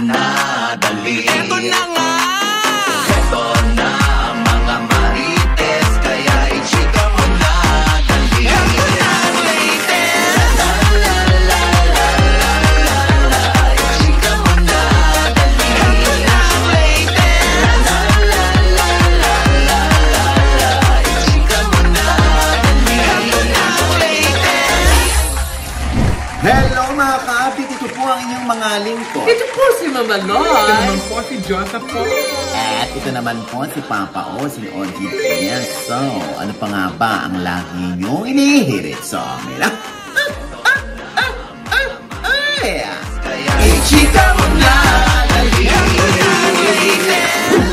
na, dali. Eto na nga! Eto na ang mga marites, kaya i-chika mo na, dali. Eto na ang latest! La la la la la la la, i-chika mo na, dali. Eto na ang latest! La la la la la la la, i-chika mo na, dali. Eto na ang latest! Hello mga ka-update! Ito po ang inyong mga lingkod. Ito po si Mama Ito Loy. naman po si Joseph po. At ito naman po si Papa O, si OG Yes. So, ano pa nga ba ang lagi nyo inihirit sa amin? Kaya i-chika mo na, dali.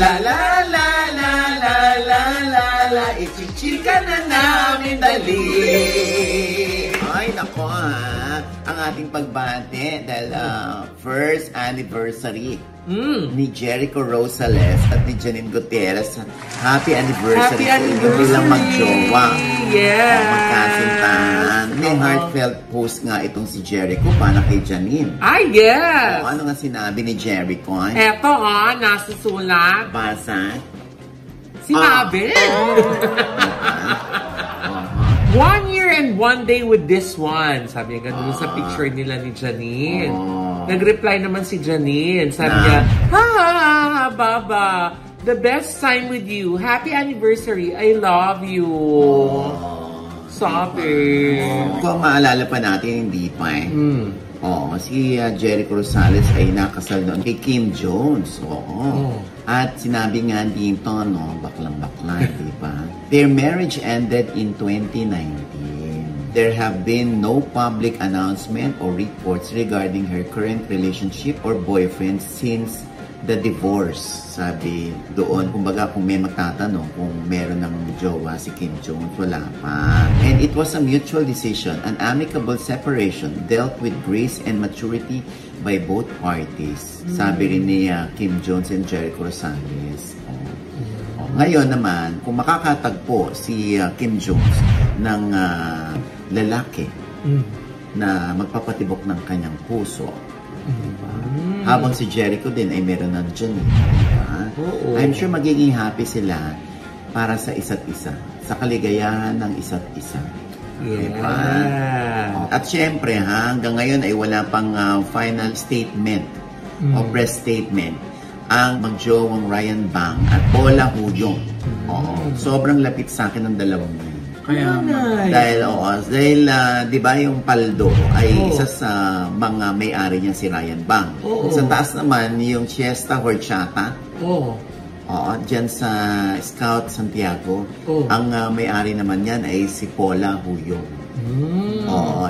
La la la la la la la la, ichichika na namin dali. Ay, nako ha, ang ating pagbate dahil first anniversary ni Jericho Rosales at ni Janine Gutierrez. Happy anniversary sa inyo bilang mag-jowa. Yes. Magkasintahan. May heartfelt post nga itong si Jericho para kay Janine. Ay, yes. Ano nga sinabi ni Jericho? Eto nasusulat. Basa. Sinabi. 1 year and 1 day with this one. Sabi niya ganun sa picture nila ni Janine. Nag-reply naman si Janine. Sabi niya, ha, Baba, the best time with you. Happy anniversary. I love you. Sabi. Kung maalala pa natin, hindi pa eh. Si Jericho Rosales ay nakasal noon kay Kim Jones. At sinabi nga dito, no, baklang-bakla, di ba? Their marriage ended in 2019. There have been no public announcement or reports regarding her current relationship or boyfriend since the divorce. Sabi doon, kumbaga kung may magtatanong kung meron ng jowa si Kim Jones, wala pa. And it was a mutual decision, an amicable separation dealt with grace and maturity by both parties. Sabi rin ni Kim Jones and Jericho Rosales. Ngayon naman, kung makakatagpo si Kim Jones ng lalaki na magpapatibok ng kanyang puso, habang si Jericho din ay meron ng Janine, I'm sure magiging happy sila para sa isa't isa, sa kaligayahan ng isa't isa. Yeah. At syempre, hanggang ngayon ay wala pang final statement o press statement ang magjowang Ryan Bang at Paula Huyong. Sobrang lapit sa akin ng dalawang yun. Kaya Dahil di ba yung Paldo ay isa sa mga may-ari niya si Ryan Bang. Sa taas naman yung Fiesta Horchata. Dyan sa Scout Santiago. Ang may-ari naman yan ay si Paula Huyong.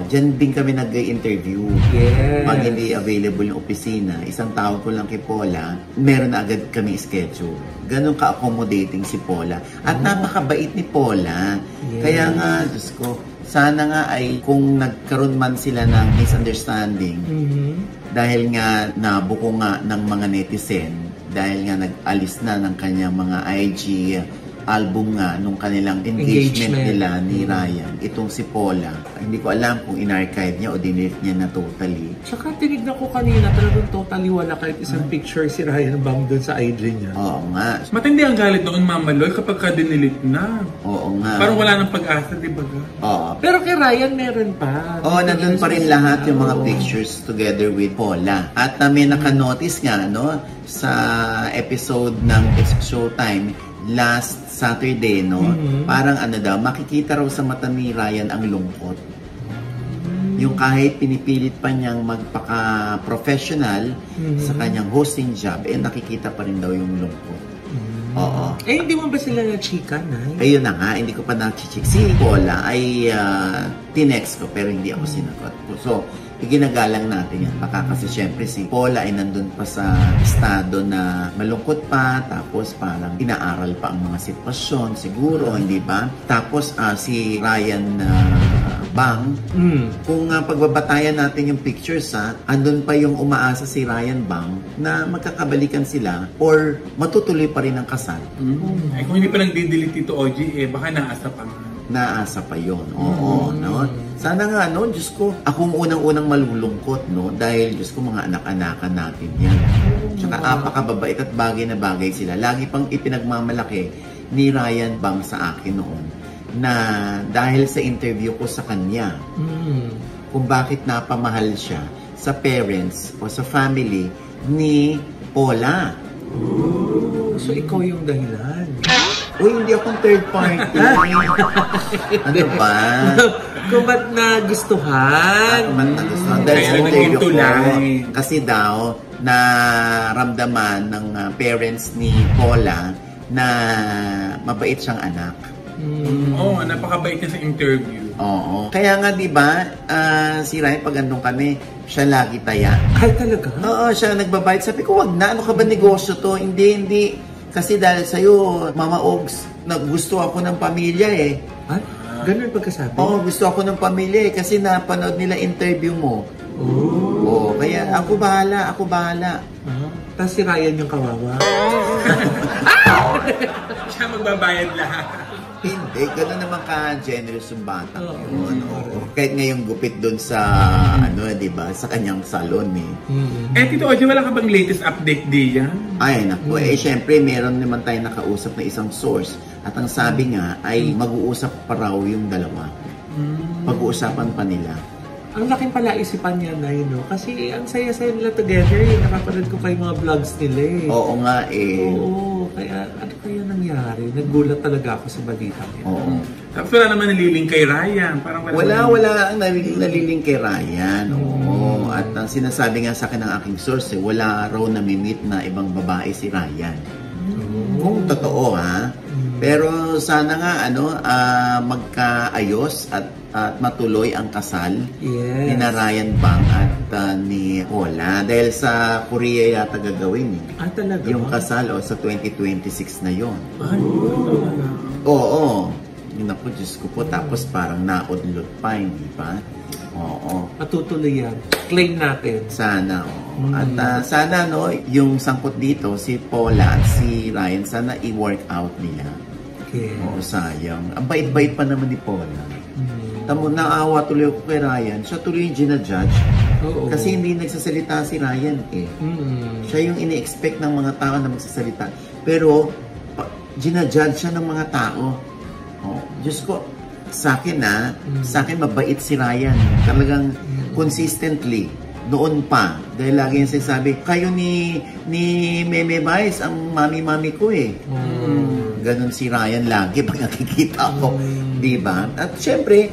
Dyan din kami nag-interview. Yes. Pag hindi available yung opisina, isang tawag ko lang kay Paula, meron na agad kami schedule. Ganon ka-accommodating si Paula. At napakabait ni Paula. Yes. Kaya nga, Diyos ko, sana nga ay kung nagkaroon man sila ng misunderstanding, dahil nga nabuko nga ng mga netizen, dahil nga nag-alis na ng kanyang mga IG album nga nung kanilang engagement nila ni Ryan. Itong si Paula, hindi ko alam kung in-archive niya o dinelete niya na totally. Tsaka tinignan ko kanina, talagang totally wala kahit isang picture si Ryan Bang dun sa IG niya. Oo nga. matindi ang galit noon, Mama Loy, kapag ka-dinilit na. Oo nga. Parang wala nang pag-asa, di ba? Oo. Pero kay Ryan meron pa. Nandun pa rin lahat yung mga pictures together with Paula. At may naka-notice nga, no, sa episode ng It's Showtime last Saturday, no, parang makikita raw sa mata ni Ryan ang lungkot. Yung kahit pinipilit pa niyang magpaka-professional sa kanyang hosting job, nakikita pa rin daw yung lungkot. Hindi mo ba sila na-chika, Nay? Ayun na nga, hindi ko pa na-chichik. Si Paula ay tinext ko pero hindi ako sinagot. So, iginagalang natin yan. Baka kasi syempre si Paula ay nandun pa sa estado na malungkot pa, tapos parang inaaral pa ang mga sitwasyon, siguro, hindi ba? Tapos si Ryan Bang, kung pagbabatayan natin yung pictures, andun pa yung umaasa si Ryan Bang na magkakabalikan sila or matutuloy pa rin ang kasal. Kung hindi pa nag-delete ito, OG, baka naasa pa nga. naasa pa yun. Oo, no? Sana nga, no, Diyos ko, akong unang-unang malulungkot, no? Dahil, Diyos ko, mga anak-anakan natin yan. Tsaka apakababait at bagay na bagay sila. Lagi pang ipinagmamalaki ni Ryan Bang sa akin noon na dahil sa interview ko sa kanya, kung bakit napamahal siya sa parents o sa family ni Paula. So, ikaw yung dahilan. Uy, hindi akong third party. Ano ba? Kung ba't nagustuhan? Dahil sa Kaya interview ko, tulay. kasi daw, naramdaman ng parents ni Paula na mabait siyang anak. Oo, napakabait niya sa interview. Oo. Kaya nga, di ba, si Ryan, pag andun kami, siya lagi taya. Ay, talaga? Oo, siya nagbabayad. Sabi ko, wag na. Ano ka ba negosyo to? Hindi. Kasi dahil sa'yo, Mama Ogs, gusto ako ng pamilya eh. Ay, ganun yung pagkasabi? Oo, gusto ako ng pamilya eh. Kasi napanood nila interview mo. Oo, kaya ako bahala. Tapos si Ryan yung kawawa. Siya magbabayad lahat. Hindi, gano'n naman ka-generous yung bata. Oo. Yun, oo. Kahit ngayong gupit doon sa, di ba, sa kanyang salon eh. Eh, Tito Oji, wala ka bang latest update diyan? Ay, naku. Syempre, meron naman tayo nakausap na isang source. At ang sabi nga ay mag-uusap pa raw yung dalawa. Pag-uusapan pa nila. Ang laking palaisipan niya na yun, no? Kasi ang saya-saya nila together eh. Nakapanood ko pa yung mga vlogs nila eh. Oo nga eh. Oo, kaya ano kaya nangyari? Naggulat talaga ako sa balita niya. Oo. Tapos wala naman naliling kay Ryan. Parang Wala ang naliling kay Ryan. Oo. At ang sinasabi nga sa akin ng aking source, wala raw namimit na ibang babae si Ryan. Kung totoo ha. Pero sana nga magkaayos at matuloy ang kasal ni Ryan Bang at ni Paula. Dahil sa Korea yata gagawin eh. Ah, talaga? Yung kasal sa 2026 na yon. Ay, Oo. Naku, Diyos ko po. Tapos parang naudlot pa, hindi ba? Oo. matutuloy yan. Claim natin. Sana, oo. At sana, no, yung sangkot dito, si Paula at si Ryan, sana i-work out nila. Okay. Oo, sayang. Ang bait-bait pa naman ni Paula. Tamo, naawa tuloy ako kay Ryan. Siya tuloy yung ginajudge. Oo. Kasi hindi nagsasalita si Ryan eh. Siya yung ini-expect ng mga tao na magsasalita. Pero, ginajudge siya ng mga tao. Oh, Diyos ko, sa akin sa akin mabait si Ryan. Talagang consistently, noon pa. Dahil lagi niya sinasabi, kayo ni Meme Vice, ang mami-mami ko eh. Ganon si Ryan lagi pag nakikita ko. Diba? At syempre,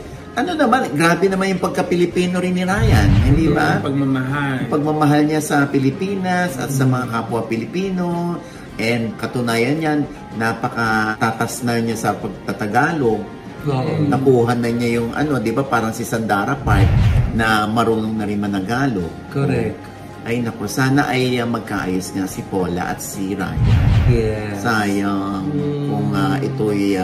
grabe naman yung pagka-Pilipino rin ni Ryan. Hindi ba? Pagmamahal. Pagmamahal niya sa Pilipinas at sa mga kapwa Pilipino. And katunayan yan, napaka-tatas na niya sa pagtatagalog. Nakuha na niya yung di ba parang si Sandara Park na marunong na rin managalog. Correct. Ay naku, sana ay magkaayos nga si Paula at si Ryan. Yes. Sayang kung ito'y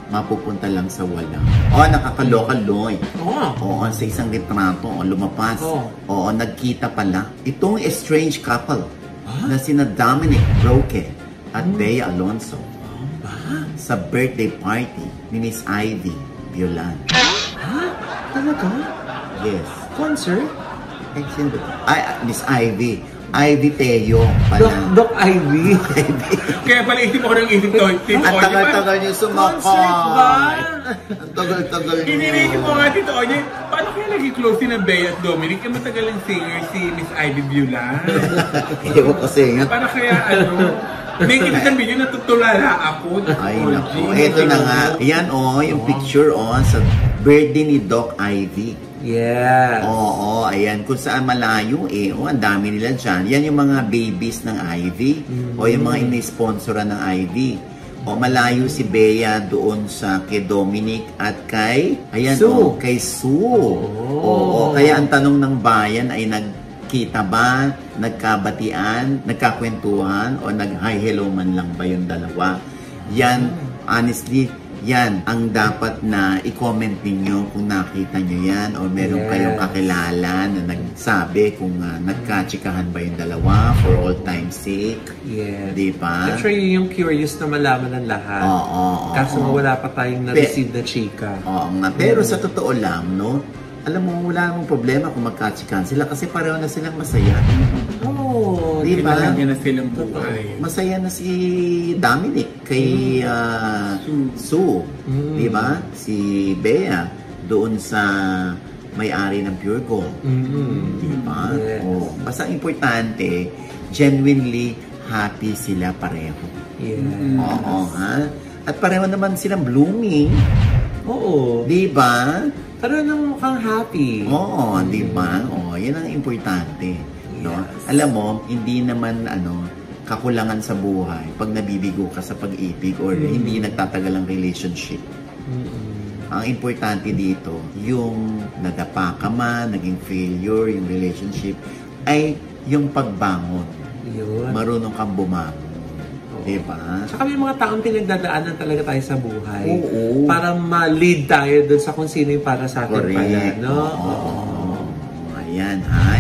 mapupunta lang sa wala. Nakakaloka, Loy. Oo, sa isang litrato, lumapas. Oo, nagkita pala. Itong estranged couple na sina Dominic Roque at Bea Alonso sa birthday party ni Miss Ivy Violan. Talaga? Yes. Concert? Sino ba? Miss Ivy. Ivy Teo pala. Doc Ivy. Kaya pala isip ako ng isip to. Ang tagal-tagal niyo sumakot. Concert ba? Ang tagal-tagal niyo. Iniisip ko nga, Tito Oye, paano kaya naging close si na Bea at Dominic? Yung matagal ang singer si Miss Ivy Violan. Ewan kasi nga. Paano kaya may kinitan video na tutulala ako. Ay, naku. Ito na nga. Yan, yung picture, sa birthday ni Doc Ivy. Yes. Oo, ayan. Kung saan malayo, ang dami nila dyan. Yan yung mga babies ng Ivy. O yung mga ini-sponsoran ng Ivy. O malayo si Bea doon kay Dominic at kay, Sue. kay Sue. Oo, kaya ang tanong ng bayan ay nagkita ba, nagkabatian, nagkakwentuhan, o nag-hi hello man lang ba yung dalawa? Yan, honestly, yan ang dapat na i-comment ninyo kung nakita nyo yan o meron Yes. kayong kakilala na nagsabi kung nagkatsikahan ba yung dalawa for all time's sake. Yes. Di ba? At sure, yung curious na malaman ng lahat. Oo. Kaso wala pa tayong na-receive na chika. Oo nga. Pero sa totoo lang, no? Alam mo, wala namang problema kung magkatsikahan sila kasi pareho na silang masaya. Oh, Di ba? Lagi na silang buhay. Masaya na si Dominic kay Sue. Di ba? Si Bea doon sa may-ari ng Pure Gold. Di ba? Yes. Oh, basta importante, genuinely happy sila pareho. Yeah. Oo, ha? At pareho naman silang blooming. Oo. Di ba? Pero nang mukhang happy. Oo, di ba? Oo, yan ang importante. No? Yes. Alam mo, hindi naman kakulangan sa buhay pag nabibigo ka sa pag-ibig or hindi nagtatagal ang relationship. Ang importante dito, yung nadapa ka man, naging failure, yung relationship, ay yung pagbangon. Yun. Marunong kang bumangon. Diba? Tsaka may mga taong pinagdadaanan talaga tayo sa buhay. Oo. Para ma-lead tayo dun sa kung sino yung para sa atin pala. No? Oo. Ayan, ha?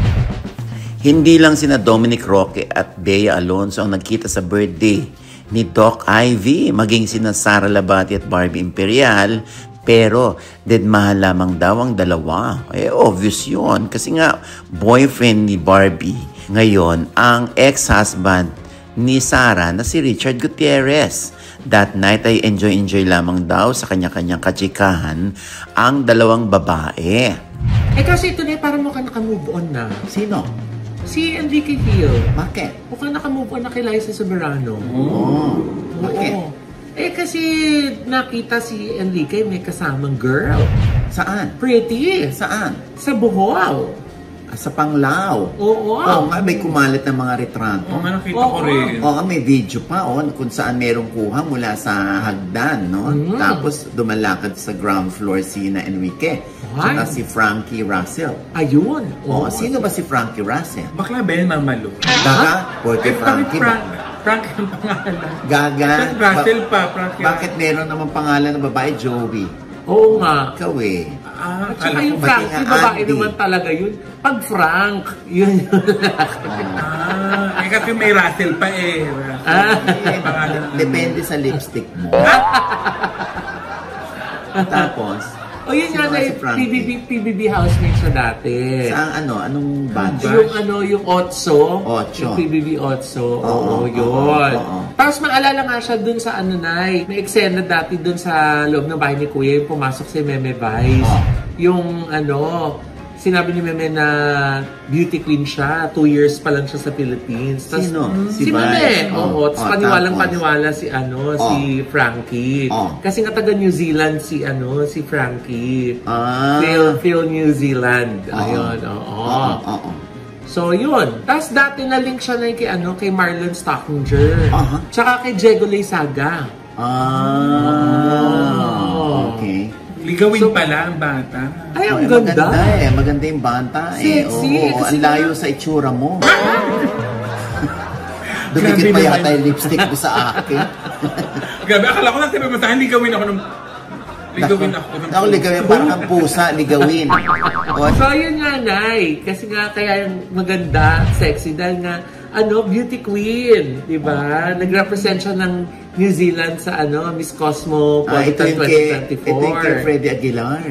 Hindi lang sina Dominic Roque at Bea Alonzo ang nagkita sa birthday ni Doc Ivy, maging sina Sara Labati at Barbie Imperial, pero deadmahal lamang daw ang dalawa. Obvious yun. Kasi nga, boyfriend ni Barbie ngayon ang ex-husband ni Sara na si Richard Gutierrez. That night ay enjoy lamang daw sa kanya-kanyang katsikahan ang dalawang babae. Kasi ito na parang mukhang naka-move on na. Sino? Si Enrique Hill. Bakit? Mukhang naka-move on na kay Liza Soberano. Oo. Bakit? Oo. Kasi nakita si Enrique may kasamang girl. Saan? Pretty. Saan? Sa Bohol. Sa Panglao. Oo. Oo nga, may kumalat ng mga retrato. Oo nga, nakita ko rin. Oo nga, may video pa kung saan merong kuha mula sa hagdan, no? Tapos dumalakad sa ground floor si Enrique. At si Frankie Russell. Ayun. Oo, sino ba si Frankie Russell? Bakla ba yun, Mamalo? Gaga? Porque Frankie ba? Frank ang pangalan. Gaga? Russell pa. Frankie. Bakit meron naman pangalan ng babae? Joey. Oo nga. Ikaw eh. At saka yung Frank, yung babae naman talaga yun. Pag Frank, yun yung kasi may Russell pa eh. Depende sa lipstick mo. Tapos, yun nga na si Frankie? PBB housemate siya dati. Saan anong batch? Yung Otso. Otso. Yung PBB Otso. Oo, yun. oo. Tapos maalala nga siya dun sa may eksena dati dun sa loob ng bahay ni Kuya, yung pumasok si Meme Vice. Oo. Yung sinabi ni Meme na beauty queen siya. 2 years pa lang siya sa Philippines. Tas, Sino? Si Meme. Oo. Tapos paniwalang-paniwala si si Frankie. Kasi nga taga New Zealand si Frankie. Phil New Zealand. Ayun. Oo. So, yun. Tapos dati na-link siya na kay Marlon Stockinger. Tsaka kay Jegolay Saga. Okay. Ligawin pala ang bata. Ay, ang ganda. Maganda yung bata Sexy. Ang layo sa itsura mo. Dumikit pa yata yung lipstick mo sa akin. Grabe, akala ko lang sabi mo sa akin, ligawin ako ng Ako ligawin, parang ang pusa, ligawin. So, yun nga, Nay. Kasi nga, kaya maganda, sexy, dahil nga, beauty queen, di ba? Nag-represent siya ng New Zealand sa Miss Cosmopolitan 2024. Ito yung kay Freddy Aguilar.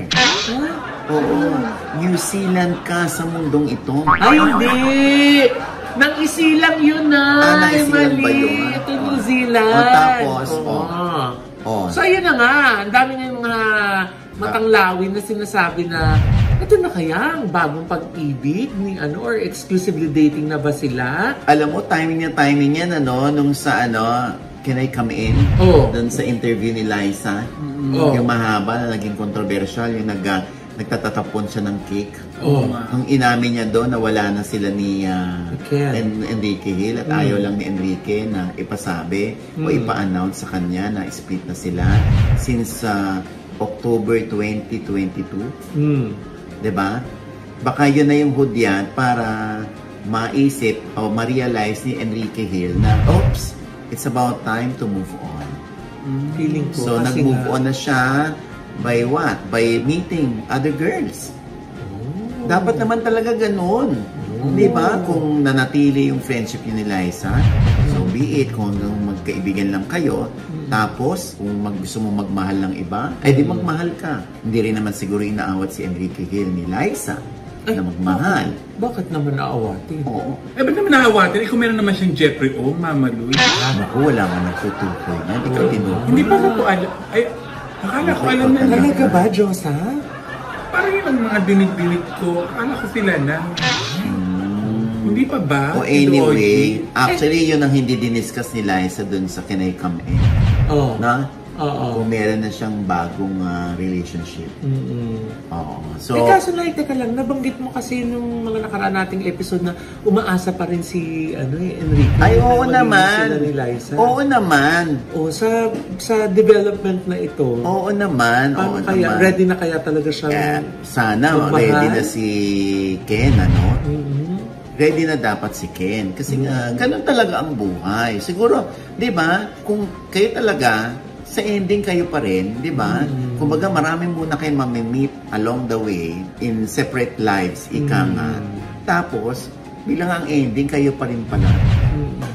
Oo. New Zealand ka sa mundong ito. Ay, hindi! Nang isilang yun na. Naisilang ba yun? Ito New Zealand. Tapos, So, ayun na nga. Ang dami ng mga matanglawin na sinasabi na ito na kaya ang bagong pag-ibig ni or exclusively dating na ba sila? Alam mo, timing niya, nung sa Can I Come In? Doon sa interview ni Liza. Yung mahaba na naging controversial, yung nagtatatapon siya ng cake. Ang inamin niya doon na wala na sila ni Enrique Hill at ayaw lang ni Enrique na ipasabi o ipa-announce sa kanya na split na sila since October 2022. Diba? Baka yun na yung hudyat para maisip o ma-realize ni Enrique Hill na, oops, it's about time to move on. Feeling ko. So, kasi nag-move nga- on na siya by what? By meeting other girls. Dapat naman talaga ganun. Di ba? Kung nanatili yung friendship niyo ni Liza, so be it. Kung magkaibigan lang kayo, tapos kung gusto mo magmahal ng iba, ay di magmahal ka. Hindi rin naman siguro inaawat si Enrique Hill ni Liza na magmahal. Bakit naman naawatin? Oo. Eh, ba't naman nakawatin? Eh, kung meron naman siyang Jeffrey O, Mama Louie. Naku, wala nga nagtutukoy niya. Di ka tinukoy. Hindi pa ko alam. Ay, akala ko alam na lang. Talaga ba, Diyosa? Parang yun ang mga dinig-dinig ko. Akala ko sila na. Hindi pa ba? O anyway, actually yun ang hindi diniscuss ni Liza dun sa Can I Come In. Oo. Na? Oo. Kung meron na siyang bagong relationship. Oo. So, Kaso like, teka lang, nabanggit mo kasi nung mga nakaraan nating episode na umaasa pa rin si Enrique. ay, na oo maging naman. sila ni Liza. Oo naman. O, sa development na ito, Oo naman. paano Oo kaya, naman. ready na kaya talaga siyang Sana magmahal? ready na si Ken, ano? Mhm. Ready na dapat si Ken. Kasi nga, ganun talaga ang buhay. Siguro, di ba, kung kayo talaga, sa ending kayo pa rin, di ba? Kumbaga, marami muna kayo mamimit along the way in separate lives, ika nga. Tapos, bilang ang ending, kayo pa rin pala.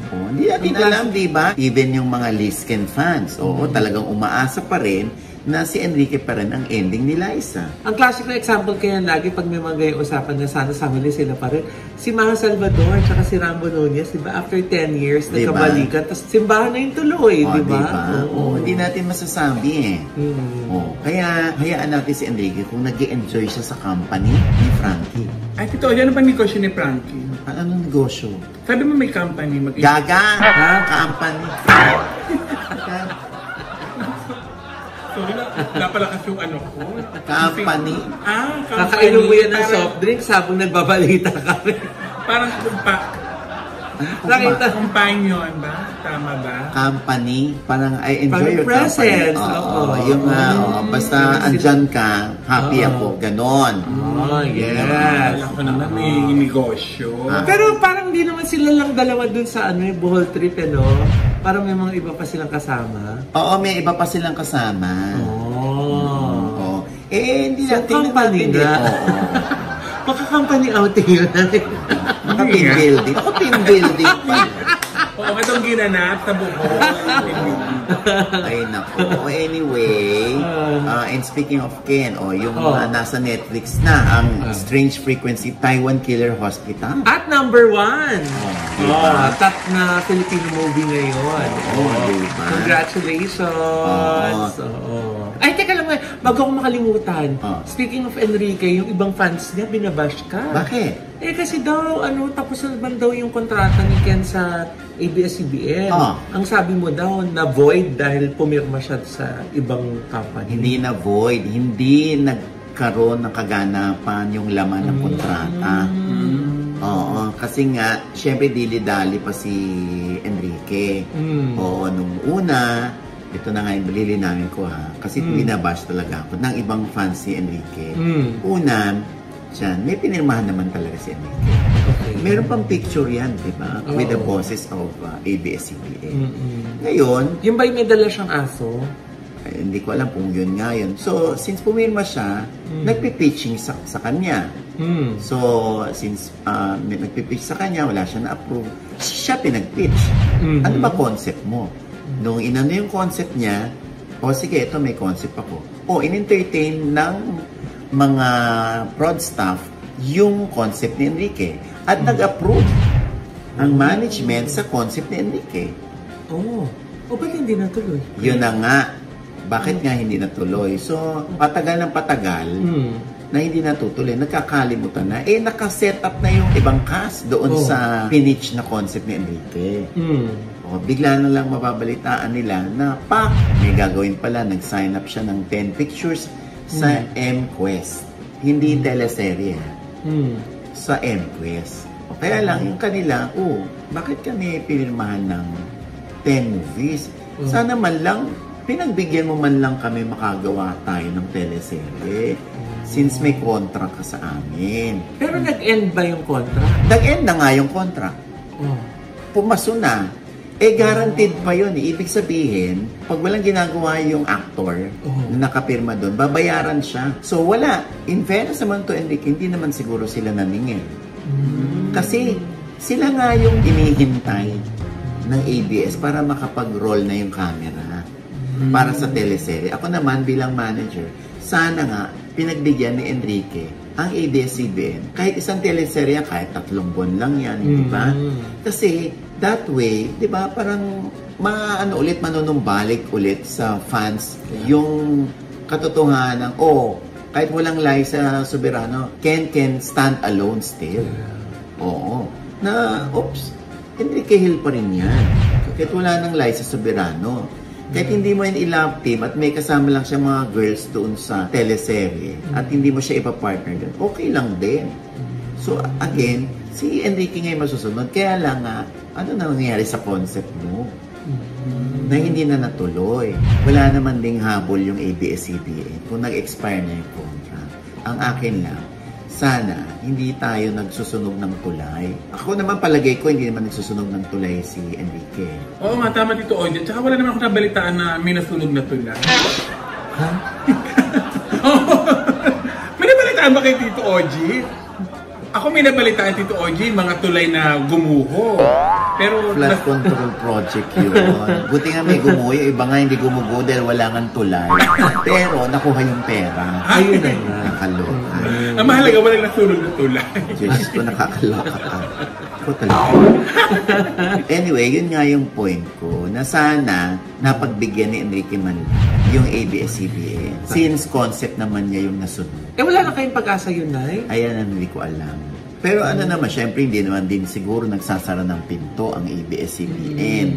Oh, hindi natin alam, di ba? Even yung mga Lisken fans, oo, talagang umaasa pa rin na si Enrique pa rin ang ending ni Liza. Ang classic na example kaya lagi pag may mga gayong usapan na sana sa huli sila pa rin, si Maha Salvador at si Rambo Nunez, di ba? After 10 years, Diba? nagkabalikan, tapos simbahan na yung tuloy, di ba? Oo, hindi natin masasabi eh. Oh, kaya hayaan natin si Enrique kung nag-enjoy siya sa company ni Frankie. Ay, totoo. Yan ang negosyo ni Frankie. Anong negosyo? Sabi mo may company. Gaga! Ha? Company. Sorry na. Napalakas yung ano ko. Company. Ah, company. Kakainom mo yan ng Parang- soft drinks habang nagbabalita ka rin. Parang Nakita. companion ba? Tama ba? Company. Parang I enjoy Parang your presence. company. Oo. Yung basta andyan ka, happy Oo. ako. Ganon. Oh, yes. Ako naman may negosyo. Pero parang di naman sila lang dalawa dun sa Bohol trip, Parang may mga iba pa silang kasama. Oo, may iba pa silang kasama. Oh. Oo. Eh, hindi So, natin company natin na. Oo. Maka-company outing yun natin. Naka-team building. Naka-team building. Oo, itong ginanap sa Bohol. Ay, nako. Anyway, and speaking of Ken, yung nasa Netflix na, ang Strange Frequency Taiwan Killer Hospital. At number 1. diba? Top na Filipino movie ngayon. Diba? Congratulations. Ay, teka lang, bago ko makalimutan. Speaking of Enrique, yung ibang fans niya, binabash ka. Bakit? Kasi daw, tapos na naman daw yung kontrata ni Ken sa ABS-CBN. Ang sabi mo daw, na-void dahil pumirma siya sa ibang company. Hindi na void. Hindi nagkaroon ng kaganapan yung laman ng kontrata. Oo, kasi nga, syempre dili-dali pa si Enrique. Oo, nung una, ito na nga yung lilinawin ko kasi binabash talaga ako ng ibang fans si Enrique. Una, may pinirmahan naman talaga si Enrique. Okay. Meron pang picture yan, di ba? With the bosses of ABS-CBN. Ngayon, Yung ba'y may dala siyang aso? hindi ko alam kung yun nga yun. So, since pumirma siya, nagpipitching sa kanya. So, since nagpipitch sa kanya, wala siya na-approve, siya pinag-pitch. Ano ba concept mo? Nung inano yung concept niya, sige, ito may concept ako. In-entertain ng mga prod staff yung concept ni Enrique. At nag-approve ang management sa concept ni Enrique. Ba't hindi natuloy? Yun na nga. Bakit nga hindi natuloy? So, patagal ng patagal na hindi natutuloy. Nagkakalimutan na. Nakaset up na yung ibang cast doon sa pinitch na concept ni Enrique. Bigla na lang mababalitaan nila na may gagawin pala. Nag-sign up siya ng 10 pictures sa M-Quest. Hindi teleserye. Sa M-Quest. Kaya lang yung kanila, bakit kami pinirmahan ng 10 movies? Sana man lang, pinagbigyan mo man lang kami makagawa tayo ng teleserye. Since may contract ka sa amin. Pero nag-end ba yung contract? Nag-end na nga yung contract. Pumaso na. guaranteed pa yun. Ibig sabihin, pag walang ginagawa yung actor na nakapirma doon, babayaran siya. So wala. In fairness naman to Enrique, hindi naman siguro sila naningil. Kasi sila nga yung inihintay ng ABS para makapag-roll na yung camera para sa teleserye. Ako naman bilang manager, sana nga pinagbigyan ni Enrique ang ABS-CBN. Kahit isang teleserye, kahit 3 buwan lang yan, di ba? Kasi that way, di ba, parang manunumbalik ulit sa fans yung katotohanan kahit walang Liza Soberano, can stand alone still. Oo. Enrique Hill pa rin yan. Kahit wala ng Liza Soberano. Kahit hindi mo yan i-love team at may kasama lang siya mga girls doon sa teleserye at hindi mo siya ipapartner doon, okay lang din. So again, si Enrique ngayon masusunod. Kaya lang ano na nangyari sa concept mo? Na hindi na natuloy. Wala naman ding habol yung ABS-CBN kung nag-expire na yung contract. Ang akin lang, sana hindi tayo nagsusunog ng tulay. Ako naman palagay ko hindi naman nagsusunog ng tulay si Enrique. Oo nga, tama dito, Oji. Tsaka wala naman ako nabalitaan na may nasunog na tulay. Ha? May nabalitaan ba kay Tito Oji? Ako may nabalitaan, Tito Oji, mga tulay na gumuho. Pero Flood control project yun. Buti nga may gumuho. Yung iba nga hindi gumugo dahil wala nga tulay. Pero nakuha yung pera. Ayun na nga. Nakaloka. ang mahalaga, walang nasunog na tulay. Diyos ko, nakakaloka ka. Ako talaga. Anyway, yun nga yung point ko. Na sana napagbigyan ni Enrique Manila yung ABS-CBN. Since concept naman niya yung nasunod. Wala na kayong pag-asa yun, Nay? Ayan ang hindi ko alam. Pero ano naman, syempre hindi naman din siguro nagsasara ng pinto ang ABS-CBN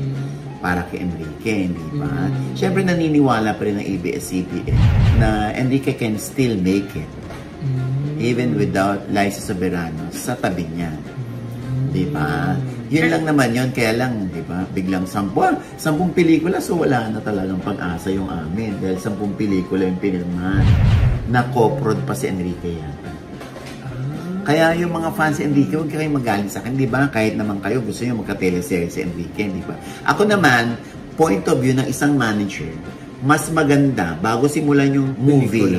para kay Enrique, hindi ba? Syempre naniniwala pa rin ang ABS-CBN na Enrique can still make it even without Liza Soberano sa tabi niya. Di ba? Yun lang naman yun, kaya lang, di ba, biglang 10 pelikula, so wala na talagang pag-asa yung amin dahil 10 pelikula yung pinirmahan na co-prod pa si Enrique yata. Kaya yung mga fans si Enrique, huwag kayong magaling sa akin, di ba? Kahit naman kayo gusto nyo magka-teleserye si Enrique, di ba? Ako naman, point of view ng isang manager, mas maganda, bago simulan yung movie,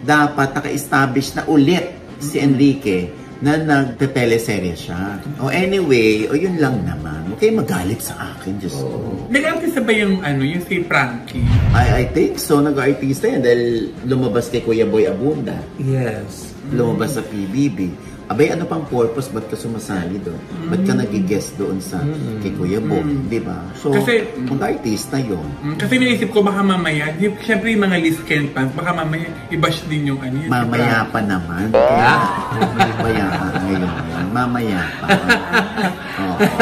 dapat naka-establish na ulit si Enrique na nagte-teleserye siya. Anyway, yun lang naman. Huwag kayong magalit sa akin, Diyos ko. Nag-artista ba yung si Frankie? I think so, nag-artista yan dahil lumabas kay Kuya Boy Abunda. Yes. Lumabas sa PBB. Abay, ano pang purpose? Ba't ka sumasali doon? Ba't ka nag-guest doon sa kay Kuya Bo? Di ba? So, kasi, mag-artista yun. Kasi naisip ko baka mamaya, syempre yung mga Liz Ken fans, baka mamaya i-bash din yung ano yun. Mamaya pa naman. Mamaya pa ngayon. Mamaya pa.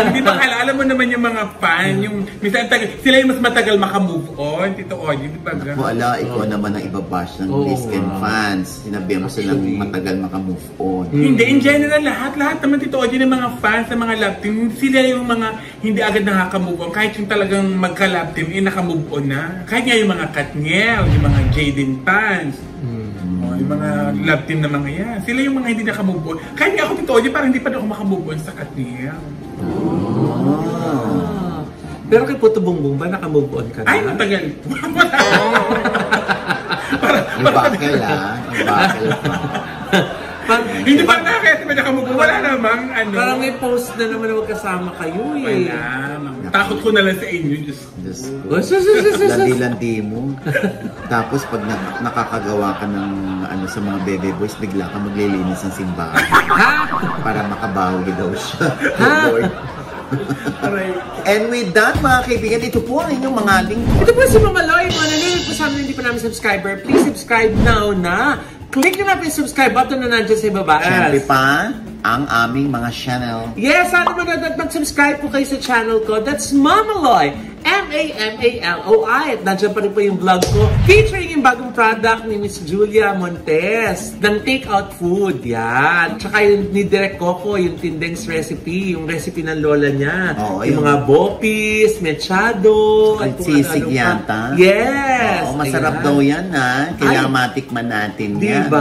Hindi ba alam mo naman yung mga fan, yung minsan sila yung mas matagal makamove on, Tito Oji, di ba? Ako, ikaw naman ang ibabash ng Liz Ken fans. Sinabi mo silang matagal makamove on. Hindi, in general, lahat naman Tito Oji ng mga fans, ng mga love team, sila yung mga hindi agad nakaka-move on. Kahit yung talagang magka-love team, naka-move on na. Kahit nga yung mga Katniel, yung mga Jaden fans, yung mga love team na mga yan. Sila yung mga hindi naka-move on. Kahit nga ako Tito Oji, parang hindi pa ako maka-move on sa Katniel. Pero kay Puto Bumbong ba, naka-move on ka na? Ay, matagal. Yung bakal Hindi pa na kaya sabi naka-move on. Wala namang ano. Parang may post na naman na magkasama kayo eh. Wala. Takot ko na lang sa inyo, Diyos ko. Landi-landi mo. Tapos pag nakakagawa ka ng sa mga bebe boys, bigla ka maglilinis ng simbahan. Para makabawi daw siya. Lord. And with that, mga kaibigan, ito po ang inyong mga link. Ito po si Mama Loy. Mga nanonood po sa amin hindi pa namin subscriber. Please subscribe now na. Click nyo na po yung subscribe button na nandiyan sa ibaba. Siyempre pa, ang aming mga channel. Yes, sana manood at mag-subscribe po kayo sa channel ko. That's Mama Loy. M-A-M-A-L-O-I. At nandiyan pa rin po yung vlog ko featuring yung bagong product ni Miss Julia Montes ng take-out food. Yan. Tsaka yung ni Direk Coco, yung Tindeng's recipe, yung recipe ng lola niya. Yung mga bopis, mechado. At sisig yata. Yes. Masarap daw yan ha. Kaya matikman natin yan. Diba?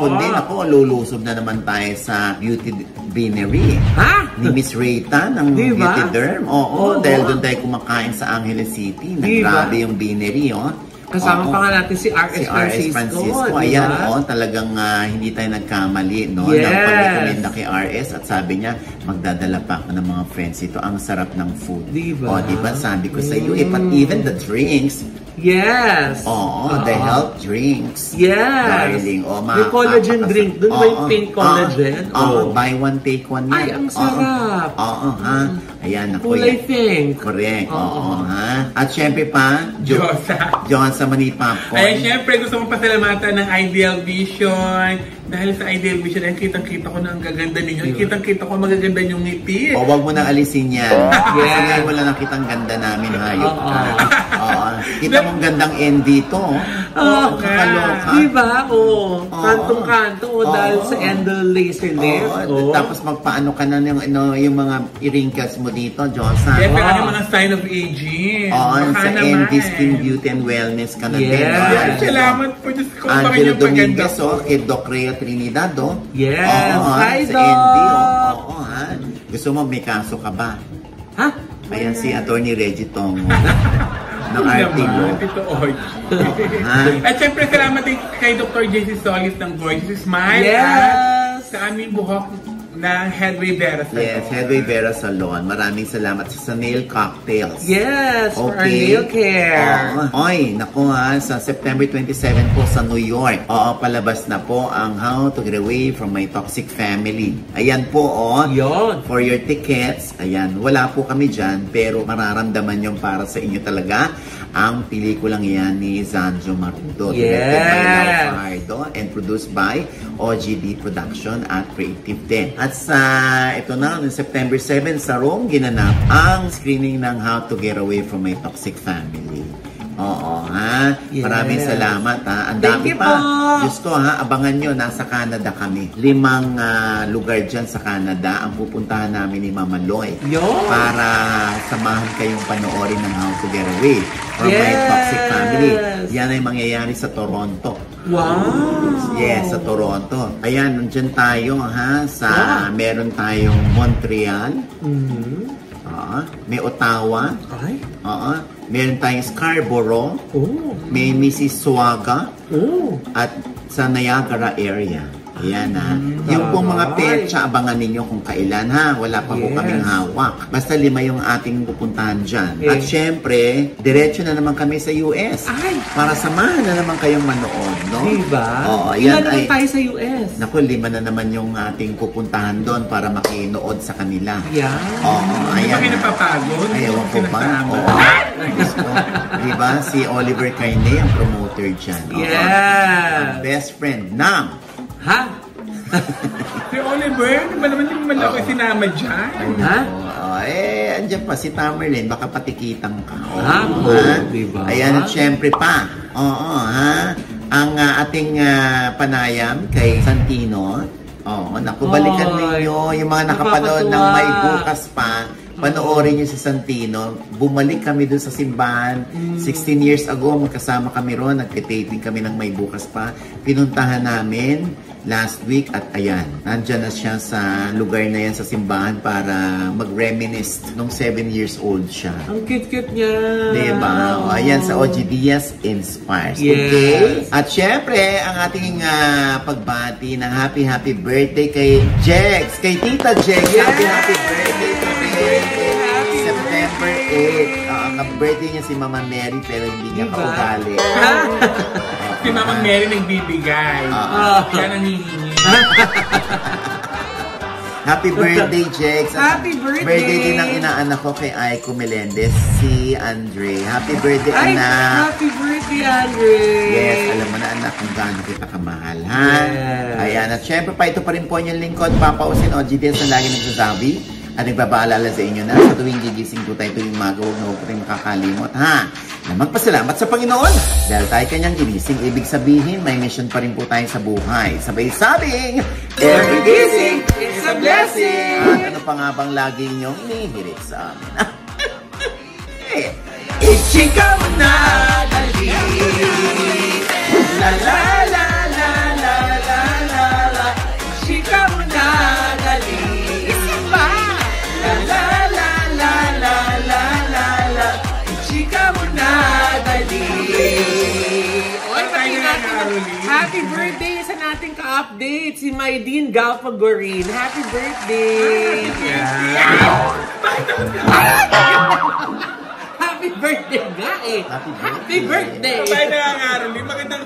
Kundi ako, lulusob na naman tayo sa sa beauty beanery. Ha? Ni Miss Rita ng Diba? Beauty Derm. Oo, Oo. dahil doon tayo kumakain sa Angeles City. Diba? Grabe yung beanery, oh. Kasama Oo. pa nga natin si R.S. Si R.S. Francisco. diba? Ayan, oh, talagang hindi tayo nagkamali, no? Yes. Nang pag-recommenda kay R.S. at sabi niya, magdadala pa ako ng mga friends ito. Ang sarap ng food. Diba? Oh, diba? Sabi ko sa iyo, but even the drinks, Yes. the health drinks. Yes. Darling, May collagen drink. Doon ba yung pink collagen? Buy one, take one yan. Ay, ang sarap. Oo, ha? Ayan, ako Kulay yan. pink. Correct, Oo. oo, ha? At syempre pa, John sa Mani Popcorn. Ay, syempre gusto kong pasalamatan ng Ideal Vision. Dahil sa Ideal Vision, ay kitang-kita ko na ang gaganda ninyo. Kitang-kita ko magaganda yung ngiti. O, wag mo na alisin yan. Yes. Kasi ngayon wala nakitang ganda namin, hayop ka. Oo. Kita mong gandang end dito. Oh, kakaloka. Diba? Oo. Oo. Kantong-kanto. Oo. Dahil sa endo laser lift. Oo. Tapos magpaano ka na yung mga wrinkles mo dito, Josa. Yes, pero Wow. yung mga sign of aging. Oo, Baka sa naman. ND Skin Beauty and Wellness ka na Yes. din. Ay, salamat po. Diyos ko, bakit Angelo yung paganda Dominguez, ko? kay Doc Rhea Trinidad, Yes. Oo, Hi, sa Doc. ND, oo, ha? Gusto mo, may kaso ka ba? Ha? Ayan si Attorney Reggie Tong ng Ay, RT mo. naman, Tito Oy. Ha? At syempre, salamat din kay Dr. JC Solis ng Gorgeous Smile. Yes. At sa aming buhok ng Headway Vera Salon. Yes, Headway Vera Salon. Maraming salamat sa Nail Cocktails. Yes. For our nail care. Oo. Oy, naku ha, sa September 27 po sa New York. Oo, palabas na po ang How to Get Away from My Toxic Family. Ayan po, Yun. For your tickets, ayan, wala po kami dyan, pero mararamdaman yung para sa inyo talaga ang pelikulang yan ni Zanjo Marudo. Yes. Directed by Lau Fajardo and produced by OGB Production at Creative Den. At sa, ito na, noong September 7 sa Rome, ginanap ang screening ng How to Get Away from My Toxic Family. Oo, ha? Yes. Maraming salamat, ha? Ang Thank dami you pa. po. Diyos ko, ha? Abangan nyo, nasa Canada kami. 5 lugar dyan sa Canada ang pupuntahan namin ni Mama Loy. Yun. Para samahan kayong panoorin ng How to Get Away from My Yes. Toxic Family. Yan ay mangyayari sa Toronto. Wow. Yes, sa Toronto. Ayan, nandyan tayo, ha? Sa, meron tayong Montreal. Mhm. May Ottawa. Ay. Meron tayong Scarborough. Oh. May Mississauga. Oh. At sa Niagara area. Ayan, ha. Yung pong mga petsa, abangan ninyo kung kailan, ha. Wala pa po Yes. kaming hawak. Basta 5 yung ating pupuntahan dyan. Eh. At syempre, diretso na naman kami sa US. Ay. Para samahan na naman kayong manood, no? Diba? Oo, Ilan yan naman ay... tayo sa US? Naku, 5 na naman yung ating pupuntahan doon para makinood sa kanila. Yan. Oo, Hindi ba kayo ayan. napapagod? Ay, ewan ko ba? Sinasama. Oo. Diyos ko. Diba? Si Oliver Carne ang promoter dyan. Oo. Yes. Ang best friend ng... Ha? Si Oliver, di ba naman yung malaki sinama dyan? Ha? Andyan pa si Tamerlane, baka patikitang ka. Oo, Oo, ha? diba? Ayan, at syempre pa. Oo, ha? Ang ating panayam kay Santino. Oo, nakubalikan Ay, ninyo yung mga nakapanood ng nakakatuwa. May Bukas Pa. Panoorin niyo si Santino. Bumalik kami dun sa simbahan. 16 years ago, magkasama kami ron. Nagtitaping kami ng May Bukas Pa. Pinuntahan namin last week at ayan, nandyan na siya sa lugar na yan sa simbahan para mag-reminisce nung 7 years old siya. Ang cute-cute niya. Diba? O, ayan sa OG Diaz Inspires. Yes. Okay? At syempre, ang ating pagbati ng happy birthday kay Jex. Kay Tita Jex. Yes. Happy birthday today. Happy September 8. Ang birthday niya si Mama Mary pero hindi niya Diba? kaugali. Si Mamang Mary nagbibigay. Siya nangihingi. Happy birthday, Jex. At Happy birthday. Birthday din ng inaanak ko kay Aiko Melendez, si Andre. Happy birthday, Ay, anak. happy birthday, Andre. Yes, alam mo na anak kung gaano kita kamahal, ha? Yes. Ayan, at syempre pa ito pa rin po yung lingkod, Papa Usin OGDS na lagi nagsasabi. At nagpapaalala sa inyo na sa tuwing gigising po tayo tuwing umaga, huwag na huwag po tayong makakalimot, ha? Na magpasalamat sa Panginoon dahil tayo kanyang ginising. Ibig sabihin, may mission pa rin po tayo sa buhay. Sabay sabing, every gising is a blessing. At ano pa nga bang lagi niyong inihirit sa amin? Ichika mo na, dali. La la la la la la la la. Ichika mo na. Caroline. Happy birthday sa nating ka-update, si Maydeen Galpagorin. Happy birthday! Happy birthday nga eh! Happy birthday! Bye na nga, Caroline. Magandang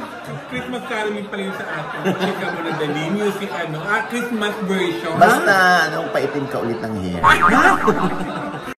Christmas Caroline pala yun sa atin. Chika mo na dali. Music Christmas version. Basta, paitin ka ulit ng hair.